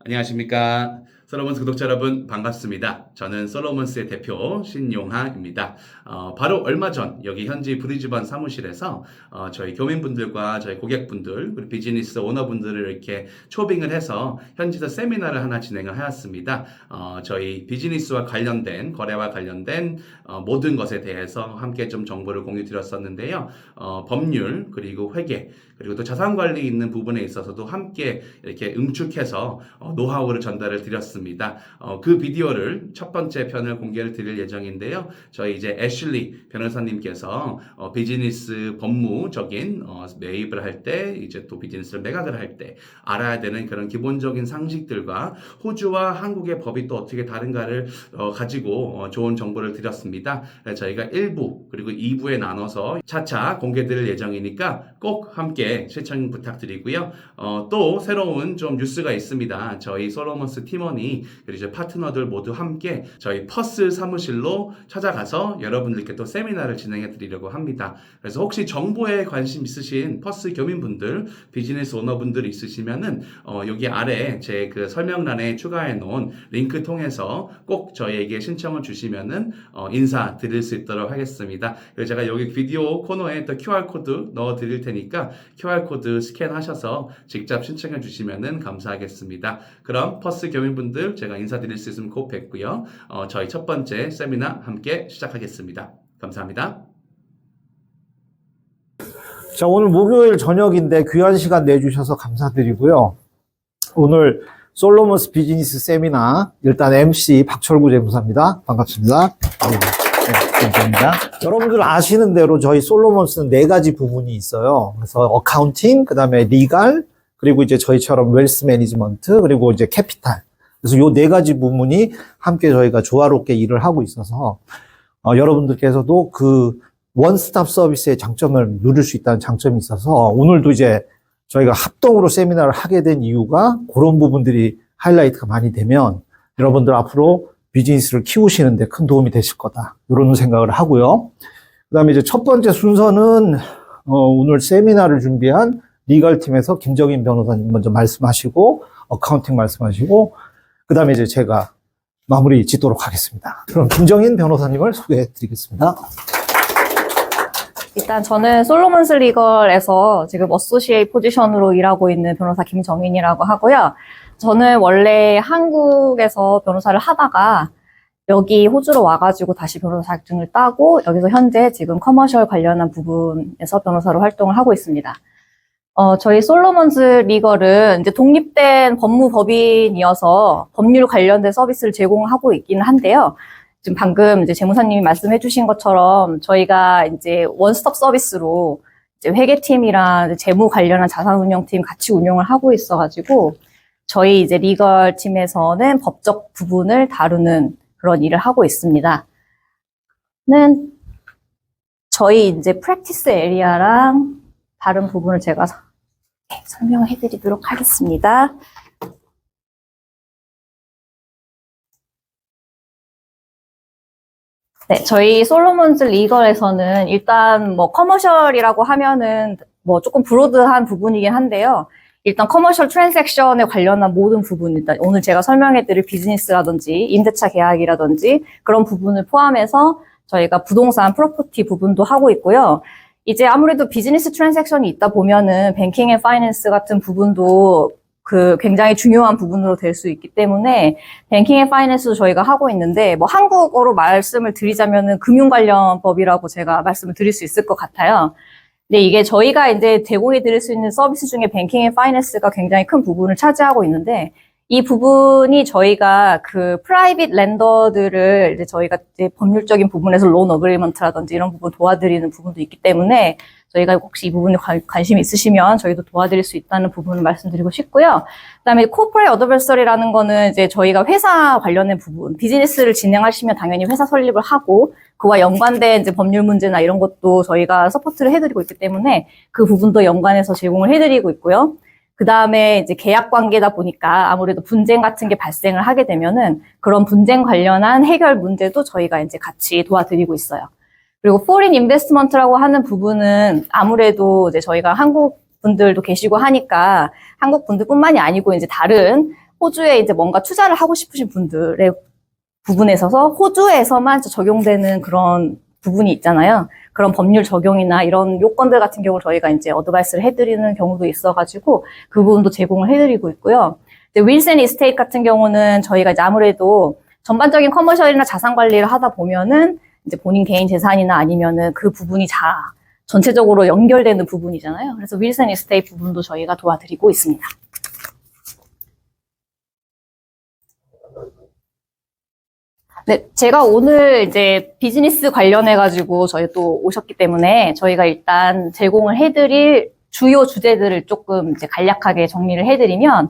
안녕하십니까. 솔로몬스 구독자 여러분 반갑습니다. 저는 솔로몬스의 대표 신용하입니다. 바로 얼마 전 여기 현지 브리즈번 사무실에서 저희 교민분들과 저희 고객분들 그리고 비즈니스 오너분들을 이렇게 초빙을 해서 현지에서 세미나를 하나 진행을 하였습니다. 저희 비즈니스와 관련된 거래와 관련된 모든 것에 대해서 함께 좀 정보를 공유 드렸었는데요. 법률 그리고 회계 그리고 또 자산관리 있는 부분에 있어서도 함께 이렇게 응축해서 노하우를 전달을 드렸습니다. 그 비디오를 첫 번째 편을 공개를 드릴 예정인데요. 저희 이제 애슐리 변호사님께서 비즈니스 법무적인 매입을 할 때 이제 또 비즈니스를 매각을 할 때 알아야 되는 그런 기본적인 상식들과 호주와 한국의 법이 또 어떻게 다른가를 가지고 좋은 정보를 드렸습니다. 저희가 1부 그리고 2부에 나눠서 차차 공개 드릴 예정이니까 꼭 함께 시청 부탁드리고요. 또 새로운 좀 뉴스가 있습니다. 저희 솔로몬스 팀원이 그리고 이제 파트너들 모두 함께 저희 퍼스 사무실로 찾아가서 여러분들께 또 세미나를 진행해 드리려고 합니다. 그래서 혹시 정보에 관심 있으신 퍼스 교민분들, 비즈니스 오너분들 있으시면은 여기 아래 제 그 설명란에 추가해 놓은 링크 통해서 꼭 저희에게 신청을 주시면은 인사 드릴 수 있도록 하겠습니다. 그리고 제가 여기 비디오 코너에 또 QR코드 넣어 드릴 테니까 QR코드 스캔하셔서 직접 신청해 주시면은 감사하겠습니다. 그럼 퍼스 교민분들 제가 인사드릴 수 있으면 꼭 뵙고요. 저희 첫 번째 세미나 함께 시작하겠습니다. 감사합니다. 자, 오늘 목요일 저녁인데 귀한 시간 내주셔서 감사드리고요. 오늘 솔로몬스 비즈니스 세미나 일단 MC 박철구 재무사입니다. 반갑습니다. 네, 감사합니다. 여러분들 아시는 대로 저희 솔로몬스는 4가지 부문이 있어요. 그래서 어카운팅, 그 다음에 리갈, 그리고 이제 저희처럼 웰스 매니지먼트, 그리고 이제 캐피탈. 그래서 요 4가지 부문이 함께 저희가 조화롭게 일을 하고 있어서 여러분들께서도 그 원스톱 서비스의 장점을 누릴 수 있다는 장점이 있어서 오늘도 이제 저희가 합동으로 세미나를 하게 된 이유가 그런 부분들이 하이라이트가 많이 되면 여러분들 앞으로 비즈니스를 키우시는데 큰 도움이 되실 거다. 이런 생각을 하고요. 그 다음에 이제 첫 번째 순서는 오늘 세미나를 준비한 리걸팀에서 김정인 변호사님 먼저 말씀하시고 어카운팅 말씀하시고 그 다음에 이제 제가 마무리 짓도록 하겠습니다. 그럼 김정인 변호사님을 소개해 드리겠습니다. 일단 저는 솔로몬스 리걸에서 지금 어소시에이트 포지션으로 일하고 있는 변호사 김정인이라고 하고요. 저는 원래 한국에서 변호사를 하다가 여기 호주로 와가지고 다시 변호사 자격증을 따고 여기서 현재 지금 커머셜 관련한 부분에서 변호사로 활동을 하고 있습니다. 저희 솔로몬스 리걸은 이제 독립된 법무법인이어서 법률 관련된 서비스를 제공하고 있기는 한데요. 지금 방금 이제 재무사님이 말씀해 주신 것처럼 저희가 이제 원스톱 서비스로 이제 회계팀이랑 재무 관련한 자산운용팀 같이 운영을 하고 있어가지고 저희 이제 리걸 팀에서는 법적 부분을 다루는 그런 일을 하고 있습니다. 는 저희 이제 프랙티스 에리아랑 다른 부분을 제가 설명을 해드리도록 하겠습니다. 네, 저희 솔로몬스 리걸에서는 일단 뭐 커머셜이라고 하면은 뭐 조금 브로드한 부분이긴 한데요. 일단 커머셜 트랜잭션에 관련한 모든 부분, 일단 오늘 제가 설명해드릴 비즈니스라든지 임대차 계약이라든지 그런 부분을 포함해서 저희가 부동산 프로퍼티 부분도 하고 있고요. 이제 아무래도 비즈니스 트랜잭션이 있다 보면은 뱅킹 앤 파이낸스 같은 부분도 그 굉장히 중요한 부분으로 될 수 있기 때문에 뱅킹 앤 파이낸스도 저희가 하고 있는데 뭐 한국어로 말씀을 드리자면은 금융 관련 법이라고 제가 말씀을 드릴 수 있을 것 같아요. 근데 이게 저희가 이제 제공해 드릴 수 있는 서비스 중에 뱅킹 앤 파이낸스가 굉장히 큰 부분을 차지하고 있는데 이 부분이 저희가 그 프라이빗 렌더들을 이제 저희가 이제 법률적인 부분에서 론 어그리먼트라든지 이런 부분 도와드리는 부분도 있기 때문에 저희가 혹시 이 부분에 관심이 있으시면 저희도 도와드릴 수 있다는 부분을 말씀드리고 싶고요. 그다음에 코퍼레이트 어드버서리라는 거는 이제 저희가 회사 관련된 부분, 비즈니스를 진행하시면 당연히 회사 설립을 하고 그와 연관된 이제 법률 문제나 이런 것도 저희가 서포트를 해드리고 있기 때문에 그 부분도 연관해서 제공을 해드리고 있고요. 그 다음에 이제 계약 관계다 보니까 아무래도 분쟁 같은 게 발생을 하게 되면은 그런 분쟁 관련한 해결 문제도 저희가 이제 같이 도와드리고 있어요. 그리고 포린 인베스트먼트라고 하는 부분은 아무래도 이제 저희가 한국 분들도 계시고 하니까 한국 분들뿐만이 아니고 이제 다른 호주에 이제 뭔가 투자를 하고 싶으신 분들의 부분에 있어서 호주에서만 적용되는 그런 부분이 있잖아요. 그런 법률 적용이나 이런 요건들 같은 경우 저희가 이제 어드바이스를 해드리는 경우도 있어가지고 그 부분도 제공을 해드리고 있고요. 윌슨 이스테이트 같은 경우는 저희가 이제 아무래도 전반적인 커머셜이나 자산 관리를 하다 보면은 이제 본인 개인 재산이나 아니면은 그 부분이 전체적으로 연결되는 부분이잖아요. 그래서 윌슨 이스테이트 부분도 저희가 도와드리고 있습니다. 네, 제가 오늘 이제 비즈니스 관련해가지고 저희 또 오셨기 때문에 저희가 일단 제공을 해드릴 주요 주제들을 조금 이제 간략하게 정리를 해드리면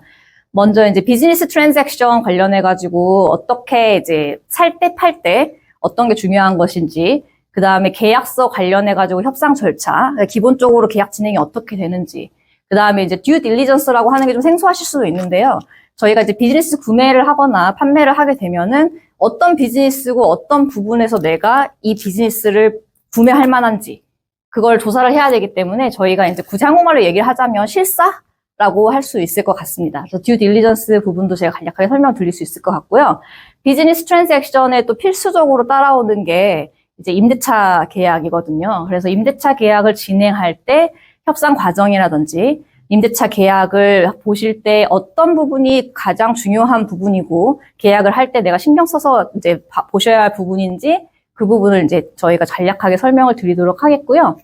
먼저 이제 비즈니스 트랜잭션 관련해가지고 어떻게 이제 살 때, 팔 때 어떤 게 중요한 것인지, 그 다음에 계약서 관련해가지고 협상 절차, 기본적으로 계약 진행이 어떻게 되는지, 그 다음에 이제 듀 딜리전스라고 하는 게 좀 생소하실 수도 있는데요. 저희가 이제 비즈니스 구매를 하거나 판매를 하게 되면은 어떤 비즈니스고 어떤 부분에서 내가 이 비즈니스를 구매할 만한지 그걸 조사를 해야 되기 때문에 저희가 이제 굳이 한국말로 얘기를 하자면 실사라고 할 수 있을 것 같습니다. 그래서 듀 딜리전스 부분도 제가 간략하게 설명드릴 수 있을 것 같고요. 비즈니스 트랜잭션에 또 필수적으로 따라오는 게 이제 임대차 계약이거든요. 그래서 임대차 계약을 진행할 때 협상 과정이라든지 임대차 계약을 보실 때 어떤 부분이 가장 중요한 부분이고 계약을 할 때 내가 신경 써서 이제 보셔야 할 부분인지 그 부분을 이제 저희가 간략하게 설명을 드리도록 하겠고요.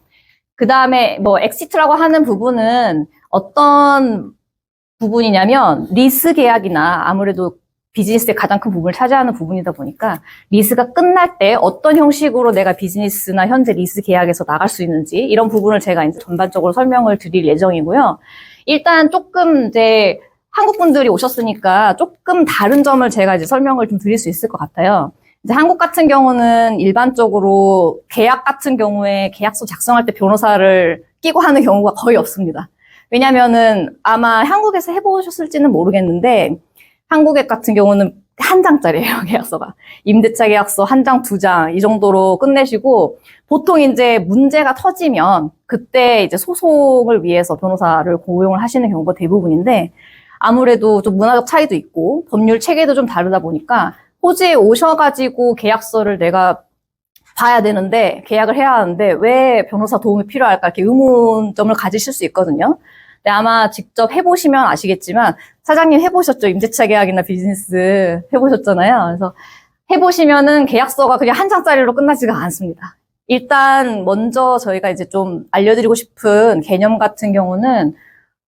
그 다음에 뭐 엑시트라고 하는 부분은 어떤 부분이냐면 리스 계약이나 아무래도 비즈니스의 가장 큰 부분을 차지하는 부분이다 보니까 리스가 끝날 때 어떤 형식으로 내가 비즈니스나 현재 리스 계약에서 나갈 수 있는지 이런 부분을 제가 이제 전반적으로 설명을 드릴 예정이고요. 일단 조금 이제 한국 분들이 오셨으니까 조금 다른 점을 제가 이제 설명을 좀 드릴 수 있을 것 같아요. 이제 한국 같은 경우는 일반적으로 계약 같은 경우에 계약서 작성할 때 변호사를 끼고 하는 경우가 거의 없습니다. 왜냐면은 아마 한국에서 해보셨을지는 모르겠는데 한국에 같은 경우는 한 장짜리예요, 계약서가. 임대차 계약서 한 장, 두 장, 이 정도로 끝내시고, 보통 이제 문제가 터지면, 그때 이제 소송을 위해서 변호사를 고용을 하시는 경우가 대부분인데, 아무래도 좀 문화적 차이도 있고, 법률 체계도 좀 다르다 보니까, 호주에 오셔가지고 계약서를 내가 봐야 되는데, 계약을 해야 하는데, 왜 변호사 도움이 필요할까? 이렇게 의문점을 가지실 수 있거든요. 근데 아마 직접 해보시면 아시겠지만 사장님 해보셨죠? 임대차 계약이나 비즈니스 해보셨잖아요. 그래서 해보시면은 계약서가 그냥 한 장짜리로 끝나지가 않습니다. 일단 먼저 저희가 이제 좀 알려드리고 싶은 개념 같은 경우는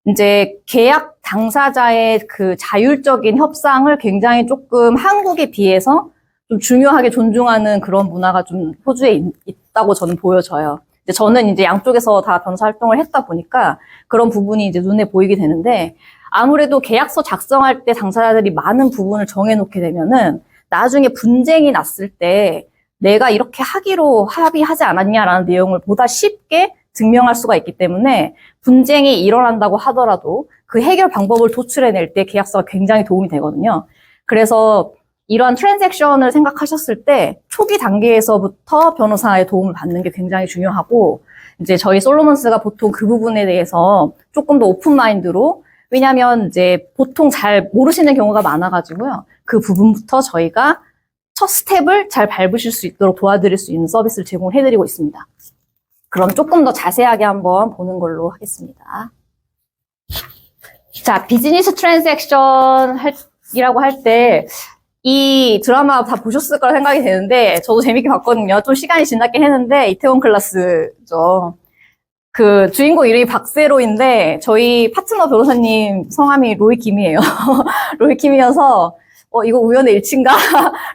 이제 계약 당사자의 그 자율적인 협상을 굉장히 조금 한국에 비해서 좀 중요하게 존중하는 그런 문화가 좀 호주에 있다고 저는 보여져요. 저는 이제 양쪽에서 다 변호사 활동을 했다 보니까 그런 부분이 이제 눈에 보이게 되는데 아무래도 계약서 작성할 때 당사자들이 많은 부분을 정해놓게 되면은 나중에 분쟁이 났을 때 내가 이렇게 하기로 합의하지 않았냐라는 내용을 보다 쉽게 증명할 수가 있기 때문에 분쟁이 일어난다고 하더라도 그 해결 방법을 도출해낼 때 계약서가 굉장히 도움이 되거든요. 그래서 이러한 트랜잭션을 생각하셨을 때 초기 단계에서부터 변호사의 도움을 받는 게 굉장히 중요하고 이제 저희 솔로몬스가 보통 그 부분에 대해서 조금 더 오픈 마인드로 왜냐하면 이제 보통 잘 모르시는 경우가 많아가지고요. 그 부분부터 저희가 첫 스텝을 잘 밟으실 수 있도록 도와드릴 수 있는 서비스를 제공해드리고 있습니다. 그럼 조금 더 자세하게 한번 보는 걸로 하겠습니다. 자, 비즈니스 트랜잭션이라고 할 때 이 드라마 다 보셨을 거라 생각이 되는데 저도 재밌게 봤거든요. 좀 시간이 지났긴 했는데 이태원 클라스죠. 그 주인공 이름이 박세로인데 저희 파트너 변호사님 성함이 로이킴이에요. 로이킴이어서 이거 우연의 일치인가?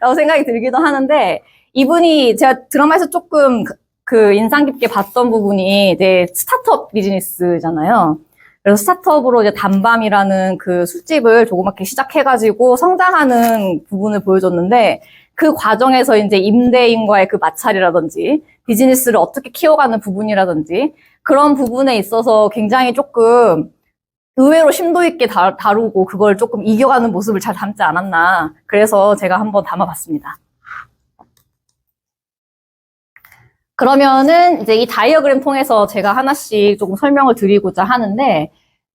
라고 생각이 들기도 하는데 이분이 제가 드라마에서 조금 그 인상 깊게 봤던 부분이 이제 스타트업 비즈니스잖아요. 그래서 스타트업으로 이제 단밤이라는 그 술집을 조그맣게 시작해가지고 성장하는 부분을 보여줬는데 그 과정에서 이제 임대인과의 그 마찰이라든지 비즈니스를 어떻게 키워가는 부분이라든지 그런 부분에 있어서 굉장히 조금 의외로 심도 있게 다루고 그걸 조금 이겨가는 모습을 잘 담지 않았나. 그래서 제가 한번 담아봤습니다. 그러면은 이제 이 다이어그램 통해서 제가 하나씩 조금 설명을 드리고자 하는데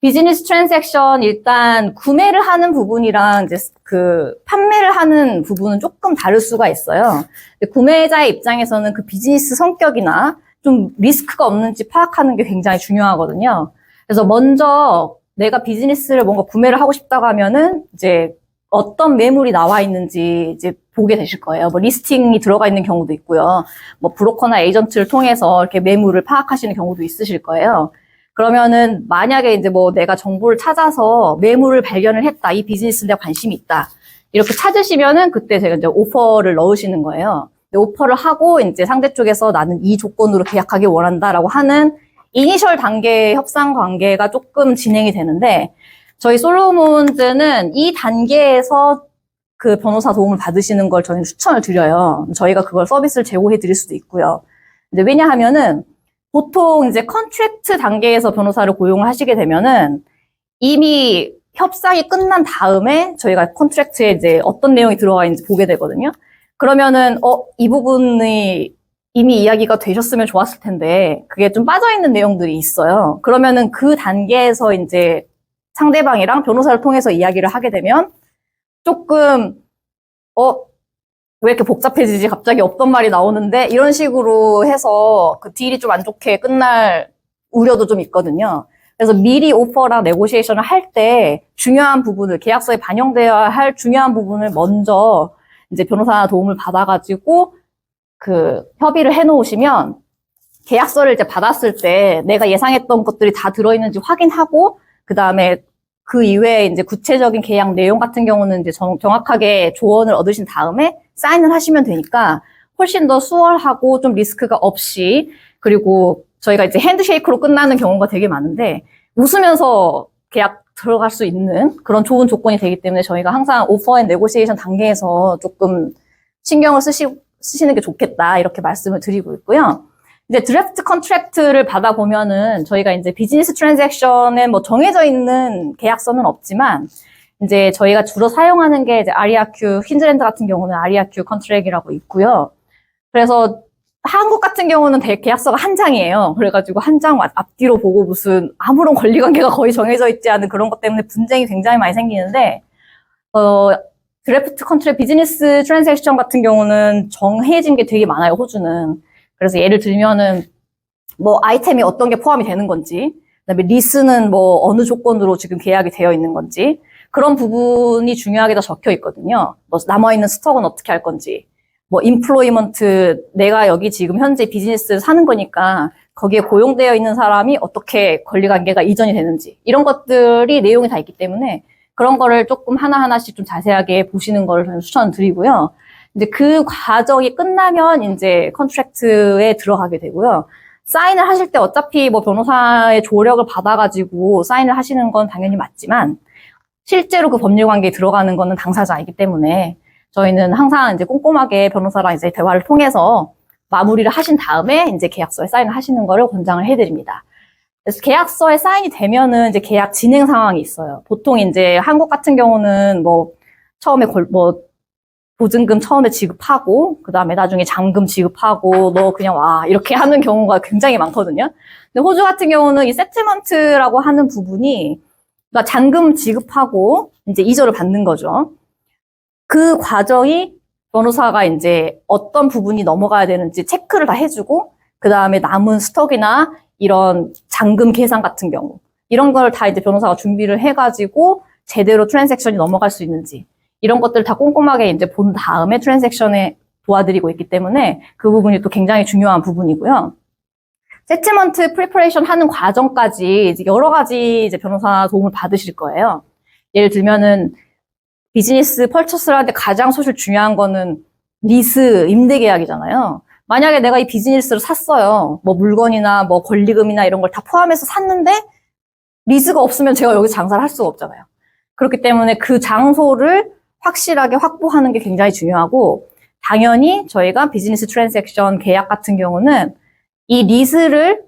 비즈니스 트랜잭션 일단 구매를 하는 부분이랑 이제 그 판매를 하는 부분은 조금 다를 수가 있어요. 구매자의 입장에서는 그 비즈니스 성격이나 좀 리스크가 없는지 파악하는 게 굉장히 중요하거든요. 그래서 먼저 내가 비즈니스를 뭔가 구매를 하고 싶다고 하면은 이제 어떤 매물이 나와 있는지 이제 보게 되실 거예요. 뭐 리스팅이 들어가 있는 경우도 있고요. 뭐 브로커나 에이전트를 통해서 이렇게 매물을 파악하시는 경우도 있으실 거예요. 그러면은 만약에 이제 뭐 내가 정보를 찾아서 매물을 발견을 했다. 이 비즈니스에 내가 관심이 있다. 이렇게 찾으시면은 그때 제가 이제 오퍼를 넣으시는 거예요. 오퍼를 하고 이제 상대 쪽에서 나는 이 조건으로 계약하기 원한다라고 하는 이니셜 단계의 협상 관계가 조금 진행이 되는데 저희 솔로몬즈는 이 단계에서 그 변호사 도움을 받으시는 걸 저희는 추천을 드려요. 저희가 그걸 서비스를 제공해 드릴 수도 있고요. 근데 왜냐하면은 보통 이제 컨트랙트 단계에서 변호사를 고용을 하시게 되면은 이미 협상이 끝난 다음에 저희가 컨트랙트에 이제 어떤 내용이 들어가 있는지 보게 되거든요. 그러면은 이 부분이 이미 이야기가 되셨으면 좋았을 텐데 그게 좀 빠져있는 내용들이 있어요. 그러면은 그 단계에서 이제 상대방이랑 변호사를 통해서 이야기를 하게 되면 조금 왜 이렇게 복잡해지지? 갑자기 없던 말이 나오는데 이런 식으로 해서 그 딜이 좀 안 좋게 끝날 우려도 좀 있거든요. 그래서 미리 오퍼랑 네고시에이션을 할 때 중요한 부분을 계약서에 반영되어야 할 중요한 부분을 먼저 이제 변호사 도움을 받아가지고 그 협의를 해놓으시면 계약서를 이제 받았을 때 내가 예상했던 것들이 다 들어있는지 확인하고 그 다음에 그 이외에 이제 구체적인 계약 내용 같은 경우는 이제 정확하게 조언을 얻으신 다음에 사인을 하시면 되니까 훨씬 더 수월하고 좀 리스크가 없이 그리고 저희가 이제 핸드쉐이크로 끝나는 경우가 되게 많은데 웃으면서 계약 들어갈 수 있는 그런 좋은 조건이 되기 때문에 저희가 항상 오퍼 앤 네고시에이션 단계에서 조금 신경을 쓰시는 게 좋겠다 이렇게 말씀을 드리고 있고요. 이제 드래프트 컨트랙트를 받아보면은 저희가 이제 비즈니스 트랜잭션에 뭐 정해져 있는 계약서는 없지만 이제 저희가 주로 사용하는 게 이제 아리아큐, 퀸즐랜드 같은 경우는 아리아큐 컨트랙이라고 있고요. 그래서 한국 같은 경우는 계약서가 한 장이에요. 그래가지고 한 장 앞뒤로 보고 무슨 아무런 권리관계가 거의 정해져 있지 않은 그런 것 때문에 분쟁이 굉장히 많이 생기는데 드래프트 컨트랙 비즈니스 트랜잭션 같은 경우는 정해진 게 되게 많아요, 호주는. 그래서 예를 들면은 뭐 아이템이 어떤 게 포함이 되는 건지, 그다음에 리스는 뭐 어느 조건으로 지금 계약이 되어 있는 건지 그런 부분이 중요하게 다 적혀 있거든요. 뭐 남아있는 스톡은 어떻게 할 건지, 뭐 임플로이먼트 내가 여기 지금 현재 비즈니스를 사는 거니까 거기에 고용되어 있는 사람이 어떻게 권리관계가 이전이 되는지 이런 것들이 내용이 다 있기 때문에 그런 거를 조금 하나하나씩 좀 자세하게 보시는 거를 저는 추천드리고요. 이제 그 과정이 끝나면 이제 컨트랙트에 들어가게 되고요. 사인을 하실 때 어차피 뭐 변호사의 조력을 받아가지고 사인을 하시는 건 당연히 맞지만 실제로 그 법률 관계에 들어가는 거는 당사자이기 때문에 저희는 항상 이제 꼼꼼하게 변호사랑 이제 대화를 통해서 마무리를 하신 다음에 이제 계약서에 사인을 하시는 거를 권장을 해드립니다. 그래서 계약서에 사인이 되면은 이제 계약 진행 상황이 있어요. 보통 이제 한국 같은 경우는 뭐 처음에 보증금 처음에 지급하고 그다음에 나중에 잔금 지급하고 너 그냥 와 이렇게 하는 경우가 굉장히 많거든요. 근데 호주 같은 경우는 이 세틀먼트라고 하는 부분이 그러니까 잔금 지급하고 이제 이자를 받는 거죠. 그 과정이 변호사가 이제 어떤 부분이 넘어가야 되는지 체크를 다 해주고 그다음에 남은 스톡이나 이런 잔금 계산 같은 경우 이런 걸 다 이제 변호사가 준비를 해가지고 제대로 트랜잭션이 넘어갈 수 있는지 이런 것들 다 꼼꼼하게 이제 본 다음에 트랜잭션에 도와드리고 있기 때문에 그 부분이 또 굉장히 중요한 부분이고요. 세틀먼트 프리퍼레이션 하는 과정까지 이제 여러 가지 이제 변호사 도움을 받으실 거예요. 예를 들면은 비즈니스 펄처스를 하는데 가장 사실 중요한 거는 리스, 임대 계약이잖아요. 만약에 내가 이 비즈니스를 샀어요. 뭐 물건이나 뭐 권리금이나 이런 걸 다 포함해서 샀는데 리스가 없으면 제가 여기서 장사를 할 수가 없잖아요. 그렇기 때문에 그 장소를 확실하게 확보하는 게 굉장히 중요하고 당연히 저희가 비즈니스 트랜잭션 계약 같은 경우는 이 리스를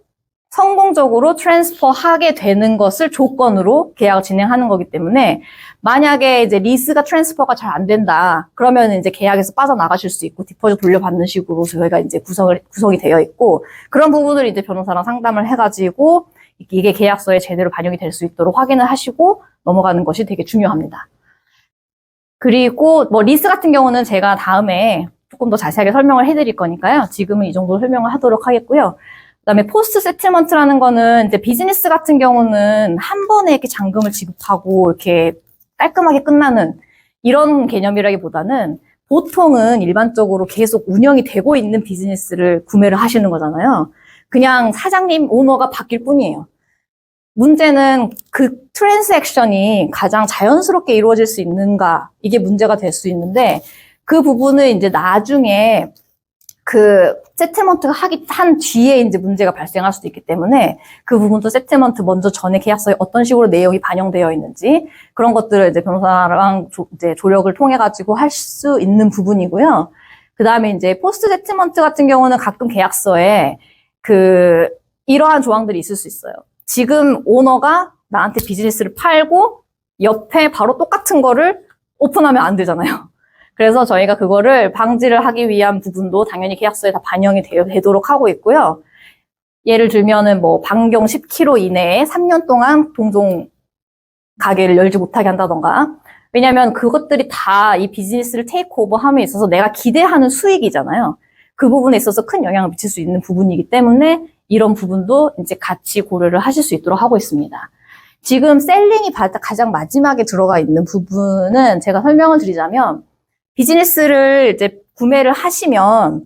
성공적으로 트랜스퍼하게 되는 것을 조건으로 계약을 진행하는 거기 때문에 만약에 이제 리스가 트랜스퍼가 잘 안 된다. 그러면 이제 계약에서 빠져나가실 수 있고 디포짓 돌려받는 식으로 저희가 이제 구성이 되어 있고 그런 부분을 이제 변호사랑 상담을 해가지고 이게 계약서에 제대로 반영이 될 수 있도록 확인을 하시고 넘어가는 것이 되게 중요합니다. 그리고 뭐 리스 같은 경우는 제가 다음에 조금 더 자세하게 설명을 해드릴 거니까요. 지금은 이 정도 설명을 하도록 하겠고요. 그다음에 포스트 세틀먼트라는 거는 이제 비즈니스 같은 경우는 한 번에 이렇게 잔금을 지급하고 이렇게 깔끔하게 끝나는 이런 개념이라기보다는 보통은 일반적으로 계속 운영이 되고 있는 비즈니스를 구매를 하시는 거잖아요. 그냥 사장님, 오너가 바뀔 뿐이에요. 문제는 그 트랜잭션이 가장 자연스럽게 이루어질 수 있는가, 이게 문제가 될 수 있는데, 그 부분을 이제 나중에 그 세틀먼트가 한 뒤에 이제 문제가 발생할 수도 있기 때문에 그 부분도 세틀먼트 먼저 전에 계약서에 어떤 식으로 내용이 반영되어 있는지 그런 것들을 이제 변호사랑 이제 조력을 통해 가지고 할 수 있는 부분이고요. 그 다음에 이제 포스트 세틀먼트 같은 경우는 가끔 계약서에 이러한 조항들이 있을 수 있어요. 지금 오너가 나한테 비즈니스를 팔고 옆에 바로 똑같은 거를 오픈하면 안 되잖아요. 그래서 저희가 그거를 방지를 하기 위한 부분도 당연히 계약서에 다 반영이 되도록 하고 있고요. 예를 들면은 뭐 반경 10km 이내에 3년 동안 동종 가게를 열지 못하게 한다던가. 왜냐면 그것들이 다 이 비즈니스를 테이크오버 함에 있어서 내가 기대하는 수익이잖아요. 그 부분에 있어서 큰 영향을 미칠 수 있는 부분이기 때문에 이런 부분도 이제 같이 고려를 하실 수 있도록 하고 있습니다. 지금 셀링이 가장 마지막에 들어가 있는 부분은 제가 설명을 드리자면 비즈니스를 이제 구매를 하시면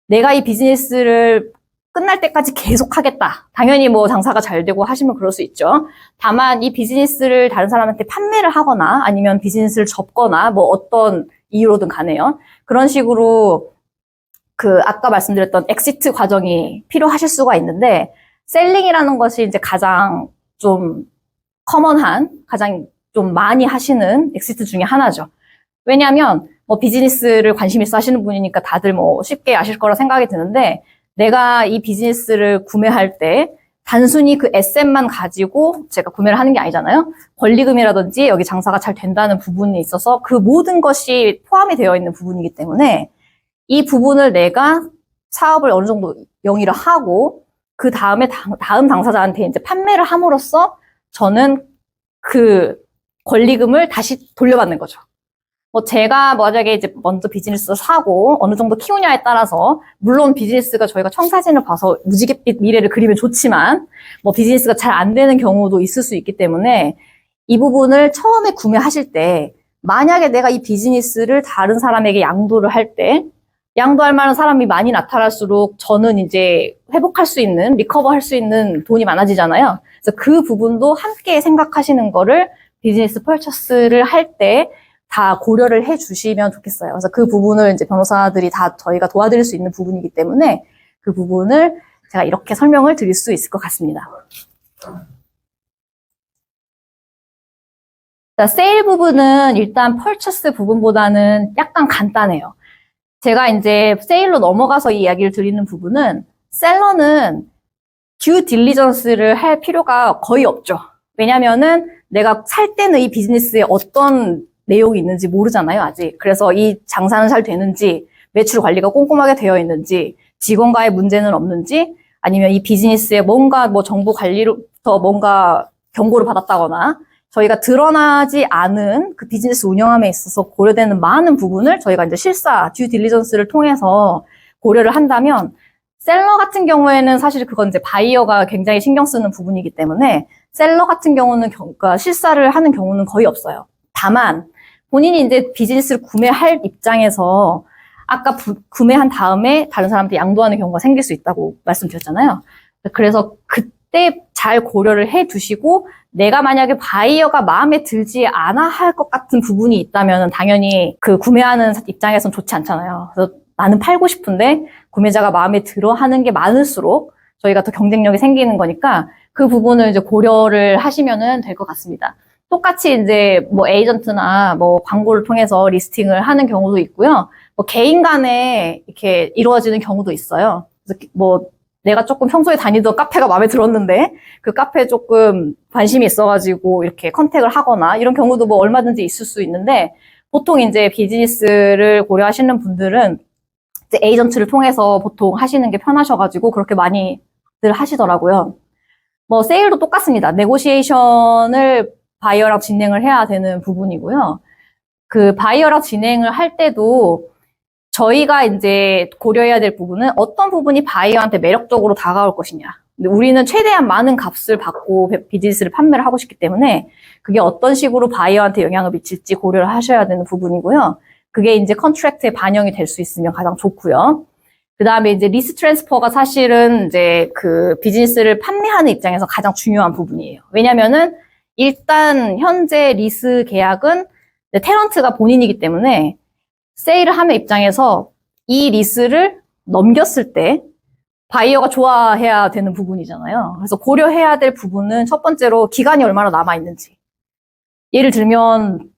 내가 이 비즈니스를 끝날 때까지 계속 하겠다. 당연히 뭐 장사가 잘 되고 하시면 그럴 수 있죠. 다만 이 비즈니스를 다른 사람한테 판매를 하거나 아니면 비즈니스를 접거나 뭐 어떤 이유로든 간에요. 그런 식으로 아까 말씀드렸던 엑시트 과정이 필요하실 수가 있는데 셀링이라는 것이 이제 가장 좀 커먼한, 가장 좀 많이 하시는 엑시트 중에 하나죠. 왜냐하면 뭐 비즈니스를 관심 있어 하시는 분이니까 다들 뭐 쉽게 아실 거라 생각이 드는데 내가 이 비즈니스를 구매할 때 단순히 그 에셋만 가지고 제가 구매를 하는 게 아니잖아요. 권리금이라든지 여기 장사가 잘 된다는 부분에 있어서 그 모든 것이 포함이 되어 있는 부분이기 때문에 이 부분을 내가 사업을 어느 정도 영위를 하고 그 다음에 다음 당사자한테 이제 판매를 함으로써 저는 그 권리금을 다시 돌려받는 거죠. 뭐 제가 만약에 이제 먼저 비즈니스를 사고 어느 정도 키우냐에 따라서 물론 비즈니스가 저희가 청사진을 봐서 무지갯빛 미래를 그리면 좋지만 뭐 비즈니스가 잘 안 되는 경우도 있을 수 있기 때문에 이 부분을 처음에 구매하실 때 만약에 내가 이 비즈니스를 다른 사람에게 양도를 할 때 양도할 만한 사람이 많이 나타날수록 저는 이제 회복할 수 있는, 리커버할 수 있는 돈이 많아지잖아요. 그래서 그 부분도 함께 생각하시는 거를 비즈니스 퍼처스를 할 때 다 고려를 해 주시면 좋겠어요. 그래서 그 부분을 이제 변호사들이 다 저희가 도와드릴 수 있는 부분이기 때문에 그 부분을 제가 이렇게 설명을 드릴 수 있을 것 같습니다. 자, 세일 부분은 일단 퍼처스 부분보다는 약간 간단해요. 제가 이제 세일로 넘어가서 이 이야기를 드리는 부분은 셀러는 듀 딜리전스를 할 필요가 거의 없죠. 왜냐면은 내가 살 때는 이 비즈니스에 어떤 내용이 있는지 모르잖아요, 아직. 그래서 이 장사는 잘 되는지, 매출 관리가 꼼꼼하게 되어 있는지, 직원과의 문제는 없는지, 아니면 이 비즈니스에 뭔가 뭐 정보 관리로부터 뭔가 경고를 받았다거나, 저희가 드러나지 않은 그 비즈니스 운영함에 있어서 고려되는 많은 부분을 저희가 이제 실사, 듀 딜리전스를 통해서 고려를 한다면, 셀러 같은 경우에는 사실 그건 이제 바이어가 굉장히 신경 쓰는 부분이기 때문에, 셀러 같은 경우는 그러니까 실사를 하는 경우는 거의 없어요. 다만, 본인이 이제 비즈니스를 구매할 입장에서 아까 구매한 다음에 다른 사람한테 양도하는 경우가 생길 수 있다고 말씀드렸잖아요. 그래서 그때 잘 고려를 해 두시고 내가 만약에 바이어가 마음에 들지 않아 할 것 같은 부분이 있다면 당연히 그 구매하는 입장에선 좋지 않잖아요. 그래서 나는 팔고 싶은데 구매자가 마음에 들어 하는 게 많을수록 저희가 더 경쟁력이 생기는 거니까 그 부분을 이제 고려를 하시면은 될 것 같습니다. 똑같이 이제 뭐 에이전트나 뭐 광고를 통해서 리스팅을 하는 경우도 있고요. 뭐 개인 간에 이렇게 이루어지는 경우도 있어요. 그래서 뭐 내가 조금 평소에 다니던 카페가 마음에 들었는데 그 카페에 조금 관심이 있어가지고 이렇게 컨택을 하거나 이런 경우도 뭐 얼마든지 있을 수 있는데 보통 이제 비즈니스를 고려하시는 분들은 이제 에이전트를 통해서 보통 하시는 게 편하셔가지고 그렇게 많이들 하시더라고요. 뭐 세일도 똑같습니다. 네고시에이션을 바이어랑 진행을 해야 되는 부분이고요. 그 바이어랑 진행을 할 때도 저희가 이제 고려해야 될 부분은 어떤 부분이 바이어한테 매력적으로 다가올 것이냐. 근데 우리는 최대한 많은 값을 받고 비즈니스를 판매를 하고 싶기 때문에 그게 어떤 식으로 바이어한테 영향을 미칠지 고려를 하셔야 되는 부분이고요. 그게 이제 컨트랙트에 반영이 될 수 있으면 가장 좋고요. 그 다음에 이제 리스 트랜스퍼가 사실은 이제 그 비즈니스를 판매하는 입장에서 가장 중요한 부분이에요. 왜냐면은 일단 현재 리스 계약은 테넌트가 본인이기 때문에 세일을 하는 입장에서 이 리스를 넘겼을 때 바이어가 좋아해야 되는 부분이잖아요. 그래서 고려해야 될 부분은 첫 번째로 기간이 얼마나 남아있는지. 예를 들면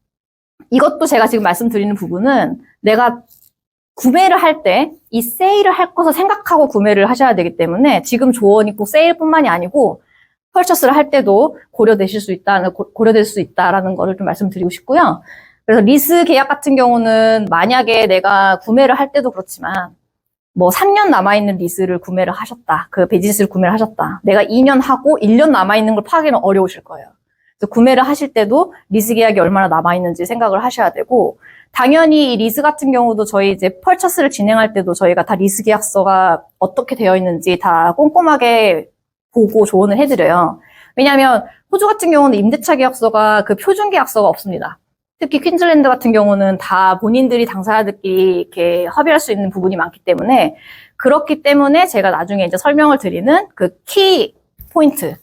이것도 제가 지금 말씀드리는 부분은 내가 구매를 할 때 이 세일을 할 것을 생각하고 구매를 하셔야 되기 때문에 지금 조언이 꼭 세일뿐만이 아니고 퍼처스를 할 때도 고려될 수 있다라는 거를 좀 말씀드리고 싶고요. 그래서 리스 계약 같은 경우는 만약에 내가 구매를 할 때도 그렇지만 뭐 3년 남아있는 리스를 구매를 하셨다. 그 비즈니스를 구매를 하셨다. 내가 2년 하고 1년 남아있는 걸 파기는 어려우실 거예요. 그래서 구매를 하실 때도 리스 계약이 얼마나 남아있는지 생각을 하셔야 되고 당연히 이 리스 같은 경우도 저희 이제 펄처스를 진행할 때도 저희가 다 리스 계약서가 어떻게 되어 있는지 다 꼼꼼하게 보고 조언을 해드려요. 왜냐하면 호주 같은 경우는 임대차 계약서가 그 표준 계약서가 없습니다. 특히 퀸즐랜드 같은 경우는 다 본인들이 당사자들끼리 이렇게 협의할 수 있는 부분이 많기 때문에 그렇기 때문에 제가 나중에 이제 설명을 드리는 그 키 포인트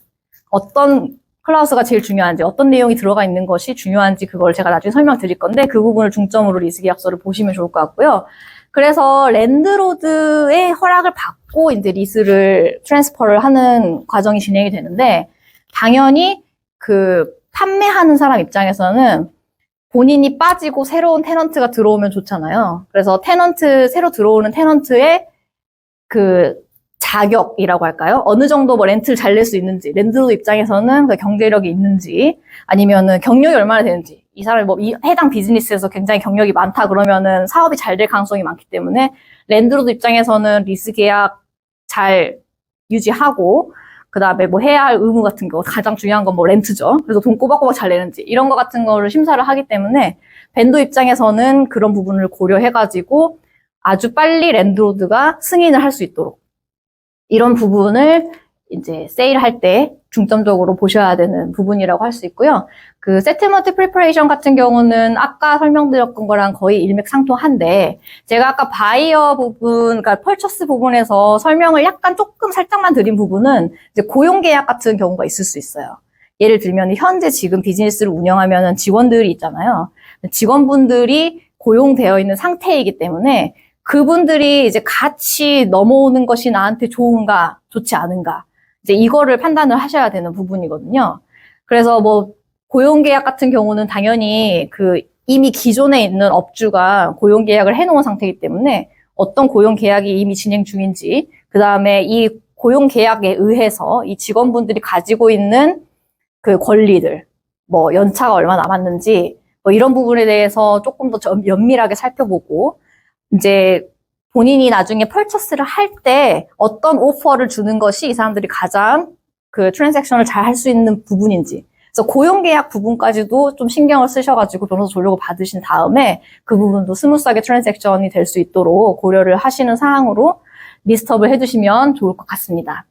어떤 클라우스가 제일 중요한지 어떤 내용이 들어가 있는 것이 중요한지 그걸 제가 나중에 설명드릴 건데 그 부분을 중점으로 리스 계약서를 보시면 좋을 것 같고요. 그래서 랜드로드의 허락을 받고 이제 리스를 트랜스퍼를 하는 과정이 진행이 되는데 당연히 그 판매하는 사람 입장에서는 본인이 빠지고 새로운 테넌트가 들어오면 좋잖아요. 그래서 새로 들어오는 테넌트의 그 자격이라고 할까요? 어느 정도 뭐 렌트를 잘 낼 수 있는지, 랜드로드 입장에서는 그 경제력이 있는지, 아니면은 경력이 얼마나 되는지, 이 사람이 뭐 해당 비즈니스에서 굉장히 경력이 많다 그러면은 사업이 잘 될 가능성이 많기 때문에 랜드로드 입장에서는 리스 계약 잘 유지하고, 그 다음에 뭐 해야 할 의무 같은 거, 가장 중요한 건 뭐 렌트죠. 그래서 돈 꼬박꼬박 잘 내는지, 이런 거 같은 거를 심사를 하기 때문에 벤더 입장에서는 그런 부분을 고려해가지고 아주 빨리 랜드로드가 승인을 할 수 있도록 이런 부분을 이제 세일할 때 중점적으로 보셔야 되는 부분이라고 할 수 있고요. 그 세틀먼트 프리퍼레이션 같은 경우는 아까 설명드렸던 거랑 거의 일맥상통한데 제가 아까 바이어 부분, 그러니까 펄처스 부분에서 설명을 약간 조금 살짝만 드린 부분은 이제 고용 계약 같은 경우가 있을 수 있어요. 예를 들면 현재 지금 비즈니스를 운영하면은 직원들이 있잖아요. 직원분들이 고용되어 있는 상태이기 때문에 그분들이 이제 같이 넘어오는 것이 나한테 좋은가, 좋지 않은가. 이제 이거를 판단을 하셔야 되는 부분이거든요. 그래서 뭐, 고용계약 같은 경우는 당연히 그 이미 기존에 있는 업주가 고용계약을 해놓은 상태이기 때문에 어떤 고용계약이 이미 진행 중인지, 그 다음에 이 고용계약에 의해서 이 직원분들이 가지고 있는 그 권리들, 뭐, 연차가 얼마 남았는지, 뭐 이런 부분에 대해서 조금 더 면밀하게 살펴보고, 이제 본인이 나중에 펄처스를 할 때 어떤 오퍼를 주는 것이 이 사람들이 가장 그 트랜잭션을 잘 할 수 있는 부분인지. 그래서 고용계약 부분까지도 좀 신경을 쓰셔가지고 변호사 조력을 받으신 다음에 그 부분도 스무스하게 트랜잭션이 될 수 있도록 고려를 하시는 사항으로 리스트업을 해두시면 좋을 것 같습니다.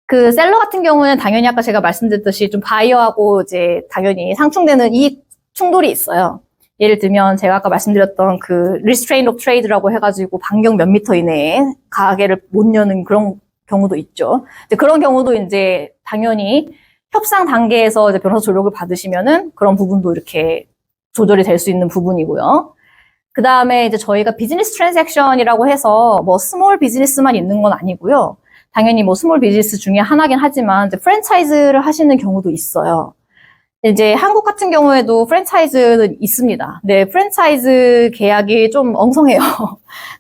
그 셀러 같은 경우는 당연히 아까 제가 말씀드렸듯이 좀 바이어하고 이제 당연히 상충되는 이익 충돌이 있어요. 예를 들면 제가 아까 말씀드렸던 그 restraint of trade라고 해가지고 반경 몇 미터 이내에 가게를 못 여는 그런 경우도 있죠. 이제 그런 경우도 이제 당연히 협상 단계에서 이제 변호사 조력을 받으시면은 그런 부분도 이렇게 조절이 될 수 있는 부분이고요. 그 다음에 이제 저희가 비즈니스 트랜잭션이라고 해서 뭐 스몰 비즈니스만 있는 건 아니고요. 당연히 뭐 스몰 비즈니스 중에 하나긴 하지만 이제 프랜차이즈를 하시는 경우도 있어요. 이제 한국 같은 경우에도 프랜차이즈는 있습니다. 네, 프랜차이즈 계약이 좀 엉성해요.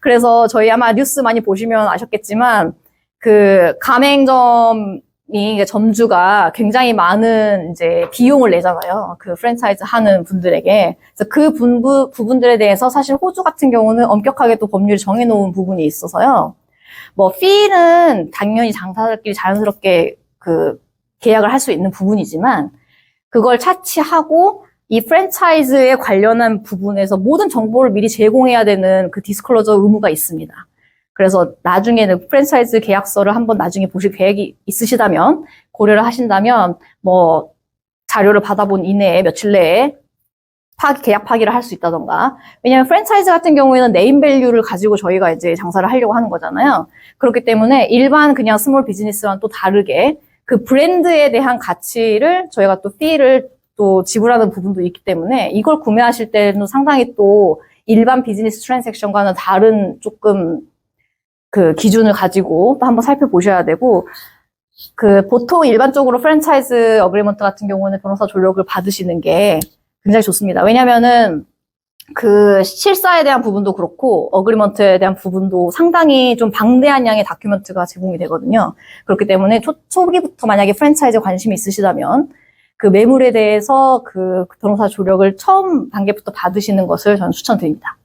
그래서 저희 아마 뉴스 많이 보시면 아셨겠지만 그 가맹점이 점주가 굉장히 많은 이제 비용을 내잖아요. 그 프랜차이즈 하는 분들에게. 그래서 그 부분들에 대해서 사실 호주 같은 경우는 엄격하게 또 법률이 정해놓은 부분이 있어서요. 뭐 피는 당연히 장사들끼리 자연스럽게 그 계약을 할 수 있는 부분이지만 그걸 차치하고 이 프랜차이즈에 관련한 부분에서 모든 정보를 미리 제공해야 되는 그 디스클로저 의무가 있습니다. 그래서 나중에는 프랜차이즈 계약서를 한번 나중에 보실 계획이 있으시다면 고려를 하신다면 뭐 자료를 받아본 이내에 며칠 내에 계약 파기를 할 수 있다던가. 왜냐하면 프랜차이즈 같은 경우에는 네임 밸류를 가지고 저희가 이제 장사를 하려고 하는 거잖아요. 그렇기 때문에 일반 그냥 스몰 비즈니스와는 또 다르게 그 브랜드에 대한 가치를 저희가 또 피를 또 지불하는 부분도 있기 때문에 이걸 구매하실 때는 상당히 또 일반 비즈니스 트랜잭션과는 다른 조금 그 기준을 가지고 또 한번 살펴보셔야 되고, 그 보통 일반적으로 프랜차이즈 어그리먼트 같은 경우는 변호사 조력을 받으시는 게 굉장히 좋습니다. 왜냐면은 그 실사에 대한 부분도 그렇고 어그리먼트에 대한 부분도 상당히 좀 방대한 양의 다큐멘트가 제공이 되거든요. 그렇기 때문에 초기부터 만약에 프랜차이즈에 관심이 있으시다면 그 매물에 대해서 그 변호사 조력을 처음 단계부터 받으시는 것을 저는 추천드립니다.